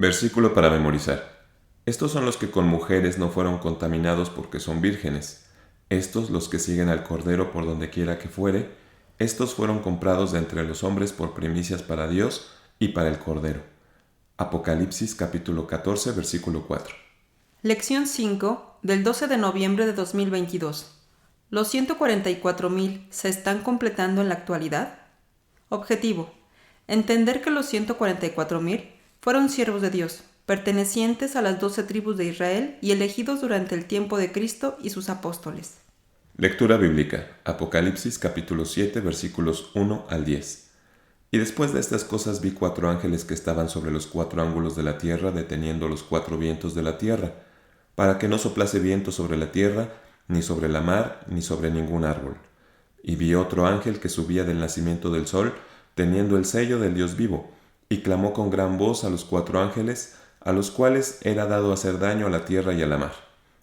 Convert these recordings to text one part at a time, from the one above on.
Versículo para memorizar. Estos son los que con mujeres no fueron contaminados porque son vírgenes. Estos los que siguen al Cordero por donde quiera que fuere. Estos fueron comprados de entre los hombres por primicias para Dios y para el Cordero. Apocalipsis capítulo 14, versículo 4. Lección 5 del 12 de noviembre de 2022. ¿Los 144,000 se están completando en la actualidad? Objetivo: entender que los 144,000 fueron siervos de Dios, pertenecientes a las 12 tribus de Israel y elegidos durante el tiempo de Cristo y sus apóstoles. Lectura bíblica. Apocalipsis capítulo 7, versículos 1 al 10. Y después de estas cosas vi 4 ángeles que estaban sobre los 4 ángulos de la tierra, deteniendo los 4 vientos de la tierra, para que no soplase viento sobre la tierra, ni sobre la mar, ni sobre ningún árbol. Y vi otro ángel que subía del nacimiento del sol, teniendo el sello del Dios vivo, y clamó con gran voz a los 4 ángeles, a los cuales era dado hacer daño a la tierra y a la mar,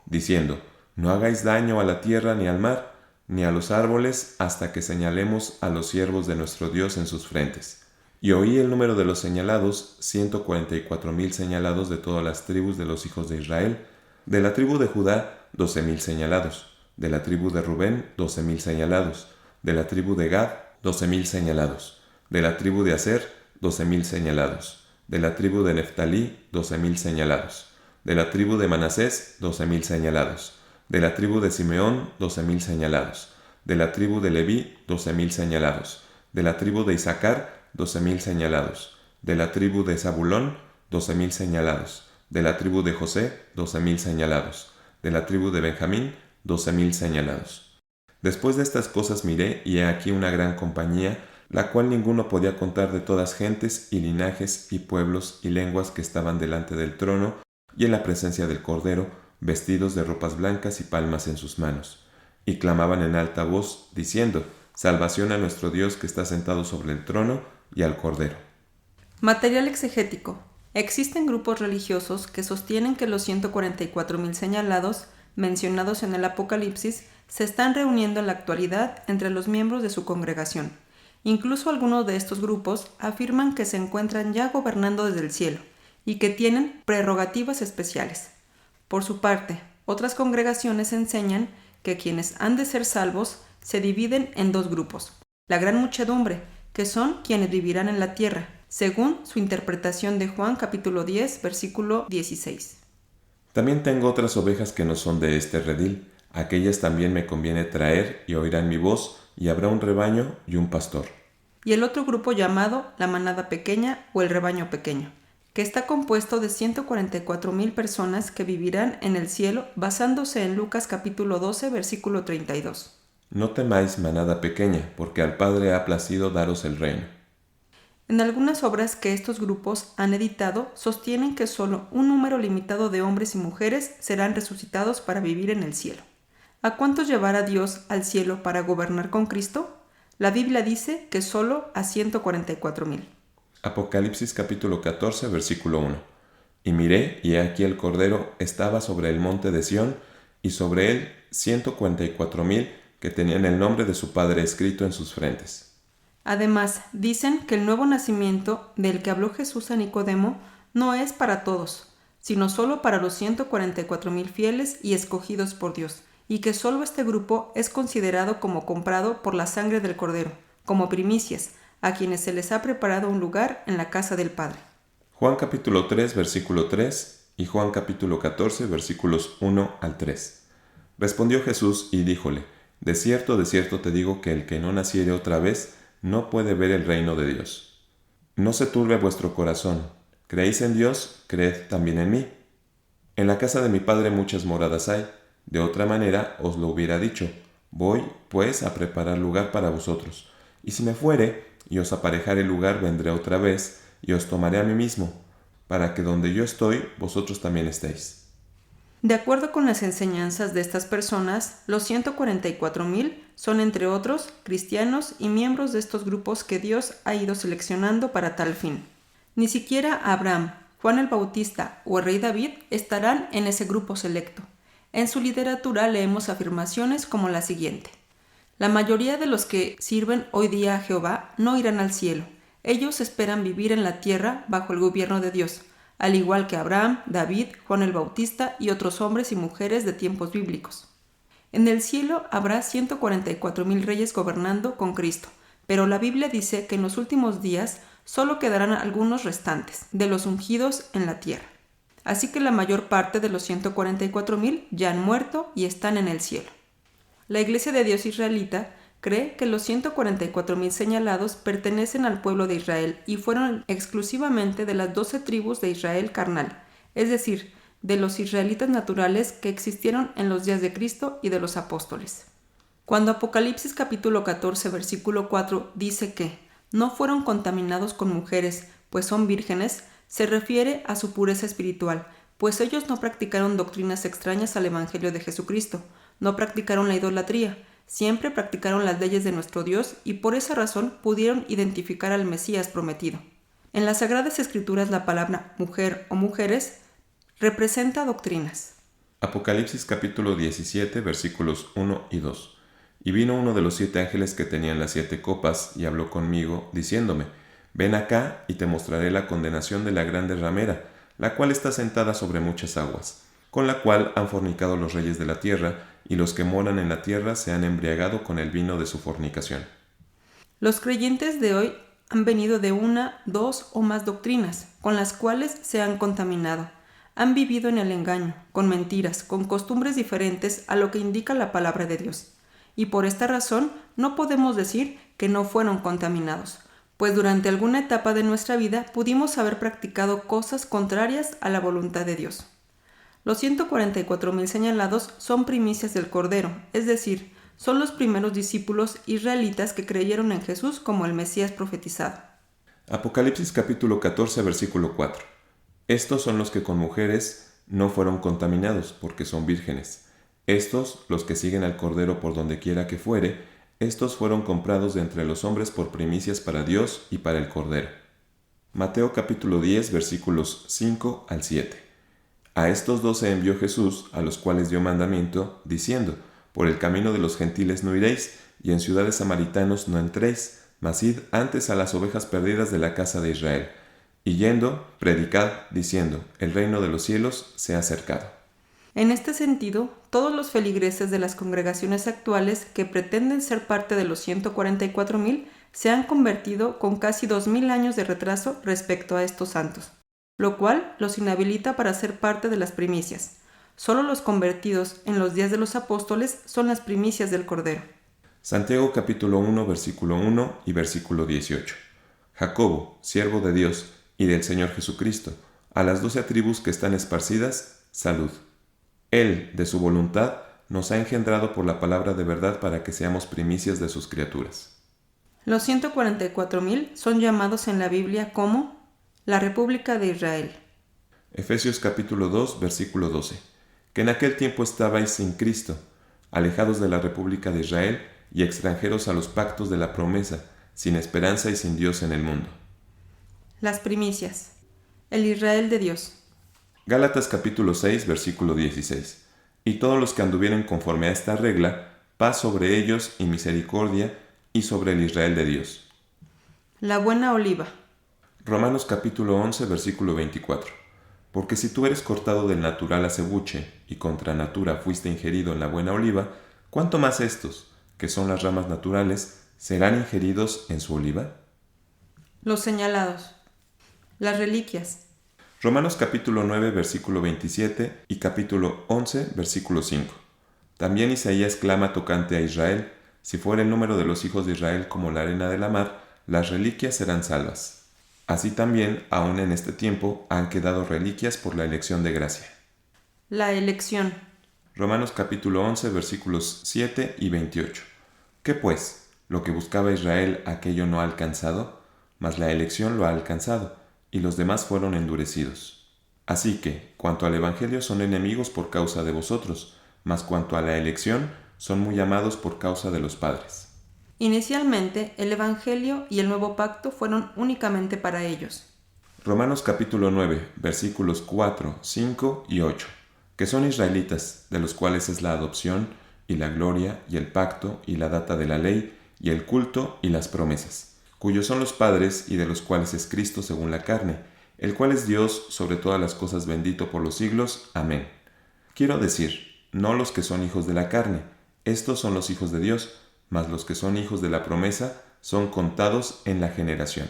diciendo: No hagáis daño a la tierra ni al mar, ni a los árboles, hasta que señalemos a los siervos de nuestro Dios en sus frentes. Y oí el número de los señalados, 144,000 señalados de todas las tribus de los hijos de Israel. De la tribu de Judá, 12,000 señalados. De la tribu de Rubén, 12,000 señalados. De la tribu de Gad, 12,000 señalados. De la tribu de Aser, 12,000 señalados. De la tribu de Neftalí, 12,000 señalados. De la tribu de Manasés, 12,000 señalados. De la tribu de Simeón, 12,000 señalados. De la tribu de Leví, 12,000 señalados. De la tribu de Isaacar, 12,000 señalados. De la tribu de Zabulón, 12,000 señalados. De la tribu de José, 12,000 señalados. De la tribu de Benjamín, 12,000 señalados. Después de estas cosas miré, y he aquí una gran compañía, la cual ninguno podía contar, de todas gentes y linajes y pueblos y lenguas, que estaban delante del trono y en la presencia del Cordero, vestidos de ropas blancas y palmas en sus manos, y clamaban en alta voz, diciendo: Salvación a nuestro Dios que está sentado sobre el trono y al Cordero. Material exegético. Existen grupos religiosos que sostienen que los 144,000 señalados, mencionados en el Apocalipsis, se están reuniendo en la actualidad entre los miembros de su congregación. Incluso algunos de estos grupos afirman que se encuentran ya gobernando desde el cielo y que tienen prerrogativas especiales. Por su parte, otras congregaciones enseñan que quienes han de ser salvos se dividen en 2 grupos: la gran muchedumbre, que son quienes vivirán en la tierra, según su interpretación de Juan capítulo 10, versículo 16. También tengo otras ovejas que no son de este redil. Aquellas también me conviene traer, y oirán mi voz, y habrá un rebaño y un pastor. Y el otro grupo llamado la manada pequeña o el rebaño pequeño, que está compuesto de 144,000 personas que vivirán en el cielo, basándose en Lucas capítulo 12, versículo 32. No temáis, manada pequeña, porque al Padre ha placido daros el reino. En algunas obras que estos grupos han editado, sostienen que solo un número limitado de hombres y mujeres serán resucitados para vivir en el cielo. ¿A cuántos llevará Dios al cielo para gobernar con Cristo? La Biblia dice que solo a 144,000. Apocalipsis capítulo 14, versículo 1. Y miré, y he aquí el Cordero estaba sobre el monte de Sión, y sobre él 144,000 que tenían el nombre de su Padre escrito en sus frentes. Además, dicen que el nuevo nacimiento del que habló Jesús a Nicodemo no es para todos, sino solo para los 144,000 fieles y escogidos por Dios, y que solo este grupo es considerado como comprado por la sangre del Cordero, como primicias, a quienes se les ha preparado un lugar en la casa del Padre. Juan capítulo 3, versículo 3 y Juan capítulo 14, versículos 1 al 3. Respondió Jesús y díjole: de cierto te digo que el que no naciere otra vez no puede ver el reino de Dios. No se turbe vuestro corazón. ¿Creéis en Dios? Creed también en mí. En la casa de mi Padre muchas moradas hay. De otra manera os lo hubiera dicho. Voy, pues, a preparar lugar para vosotros. Y si me fuere, y os aparejare lugar, vendré otra vez, y os tomaré a mí mismo, para que donde yo estoy, vosotros también estéis. De acuerdo con las enseñanzas de estas personas, los 144,000 son, entre otros, cristianos y miembros de estos grupos que Dios ha ido seleccionando para tal fin. Ni siquiera Abraham, Juan el Bautista o el rey David estarán en ese grupo selecto. En su literatura leemos afirmaciones como la siguiente: la mayoría de los que sirven hoy día a Jehová no irán al cielo. Ellos esperan vivir en la tierra bajo el gobierno de Dios, al igual que Abraham, David, Juan el Bautista y otros hombres y mujeres de tiempos bíblicos. En el cielo habrá 144,000 reyes gobernando con Cristo, pero la Biblia dice que en los últimos días solo quedarán algunos restantes de los ungidos en la tierra. Así que la mayor parte de los 144,000 ya han muerto y están en el cielo. La Iglesia de Dios israelita cree que los 144,000 señalados pertenecen al pueblo de Israel y fueron exclusivamente de las 12 tribus de Israel carnal, es decir, de los israelitas naturales que existieron en los días de Cristo y de los apóstoles. Cuando Apocalipsis capítulo 14 versículo 4 dice que no fueron contaminados con mujeres, pues son vírgenes, se refiere a su pureza espiritual, pues ellos no practicaron doctrinas extrañas al Evangelio de Jesucristo, no practicaron la idolatría, siempre practicaron las leyes de nuestro Dios y por esa razón pudieron identificar al Mesías prometido. En las Sagradas Escrituras la palabra mujer o mujeres representa doctrinas. Apocalipsis capítulo 17 versículos 1 y 2. Y vino uno de los 7 ángeles que tenían las 7 copas y habló conmigo, diciéndome: Ven acá y te mostraré la condenación de la grande ramera, la cual está sentada sobre muchas aguas, con la cual han fornicado los reyes de la tierra, y los que moran en la tierra se han embriagado con el vino de su fornicación. Los creyentes de hoy han venido de una, 2 o más doctrinas, con las cuales se han contaminado. Han vivido en el engaño, con mentiras, con costumbres diferentes a lo que indica la palabra de Dios. Y por esta razón no podemos decir que no fueron contaminados, pues durante alguna etapa de nuestra vida pudimos haber practicado cosas contrarias a la voluntad de Dios. Los 144,000 señalados son primicias del Cordero, es decir, son los primeros discípulos israelitas que creyeron en Jesús como el Mesías profetizado. Apocalipsis capítulo 14 versículo 4. Estos son los que con mujeres no fueron contaminados, porque son vírgenes. Estos, los que siguen al Cordero por donde quiera que fuere, estos fueron comprados de entre los hombres por primicias para Dios y para el Cordero. Mateo capítulo 10 versículos 5 al 7. A estos 12 envió Jesús, a los cuales dio mandamiento, diciendo: Por el camino de los gentiles no iréis, y en ciudades samaritanos no entréis, mas id antes a las ovejas perdidas de la casa de Israel. Y yendo, predicad, diciendo: El reino de los cielos se ha acercado. En este sentido, todos los feligreses de las congregaciones actuales que pretenden ser parte de los 144,000 se han convertido con casi 2,000 años de retraso respecto a estos santos, lo cual los inhabilita para ser parte de las primicias. Solo los convertidos en los días de los apóstoles son las primicias del Cordero. Santiago capítulo 1 versículo 1 y versículo 18. Jacobo, siervo de Dios y del Señor Jesucristo, a las 12 tribus que están esparcidas, salud. Él, de su voluntad, nos ha engendrado por la palabra de verdad para que seamos primicias de sus criaturas. Los 144,000 son llamados en la Biblia como la República de Israel. Efesios capítulo 2 versículo 12. Que en aquel tiempo estabais sin Cristo, alejados de la República de Israel y extranjeros a los pactos de la promesa, sin esperanza y sin Dios en el mundo. Las primicias. El Israel de Dios. Gálatas capítulo 6 versículo 16. Y todos los que anduvieren conforme a esta regla, paz sobre ellos y misericordia, y sobre el Israel de Dios. La buena oliva. Romanos capítulo 11 versículo 24. Porque si tú eres cortado del natural acebuche, y contra natura fuiste ingerido en la buena oliva, ¿cuánto más estos, que son las ramas naturales, serán ingeridos en su oliva? Los señalados. Las reliquias. Romanos capítulo 9 versículo 27 y capítulo 11 versículo 5. También Isaías clama tocante a Israel: si fuera el número de los hijos de Israel como la arena de la mar, las reliquias serán salvas. Así también, aún en este tiempo, han quedado reliquias por la elección de gracia. La elección. Romanos capítulo 11 versículos 7 y 28. ¿Qué pues? ¿Lo que buscaba Israel aquello no ha alcanzado? Mas la elección lo ha alcanzado, y los demás fueron endurecidos. Así que, cuanto al Evangelio son enemigos por causa de vosotros, mas cuanto a la elección, son muy amados por causa de los padres. Inicialmente, el Evangelio y el Nuevo Pacto fueron únicamente para ellos. Romanos capítulo 9, versículos 4, 5 y 8, que son israelitas, de los cuales es la adopción, y la gloria, y el pacto, y la data de la ley, y el culto, y las promesas, cuyos son los padres, y de los cuales es Cristo según la carne, el cual es Dios sobre todas las cosas, bendito por los siglos. Amén. Quiero decir, no los que son hijos de la carne, estos son los hijos de Dios, mas los que son hijos de la promesa son contados en la generación.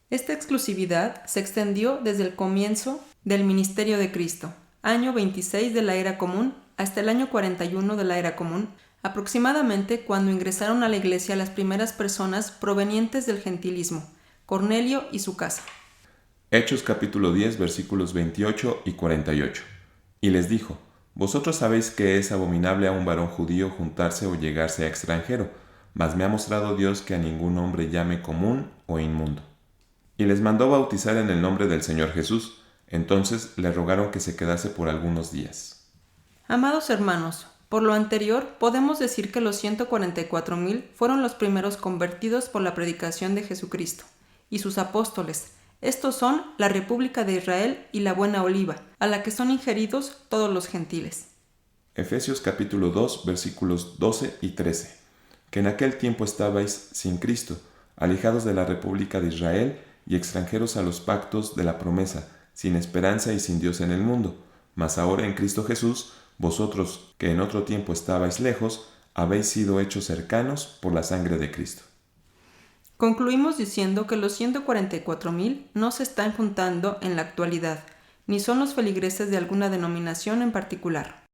Esta exclusividad se extendió desde el comienzo del ministerio de Cristo, año 26 de la era común, hasta el año 41 de la era común, aproximadamente cuando ingresaron a la iglesia las primeras personas provenientes del gentilismo, Cornelio y su casa. Hechos capítulo 10 versículos 28 y 48. Y les dijo: Vosotros sabéis que es abominable a un varón judío juntarse o llegarse a extranjero, mas me ha mostrado Dios que a ningún hombre llame común o inmundo. Y les mandó bautizar en el nombre del Señor Jesús. Entonces le rogaron que se quedase por algunos días. Amados hermanos, por lo anterior podemos decir que los 144,000 fueron los primeros convertidos por la predicación de Jesucristo y sus apóstoles. Estos son la República de Israel y la Buena Oliva, a la que son ingeridos todos los gentiles. Efesios capítulo 2 versículos 12 y 13. Que en aquel tiempo estabais sin Cristo, alejados de la República de Israel y extranjeros a los pactos de la promesa, sin esperanza y sin Dios en el mundo. Mas ahora en Cristo Jesús, vosotros que en otro tiempo estabais lejos, habéis sido hechos cercanos por la sangre de Cristo. Concluimos diciendo que los 144,000 no se están juntando en la actualidad, ni son los feligreses de alguna denominación en particular.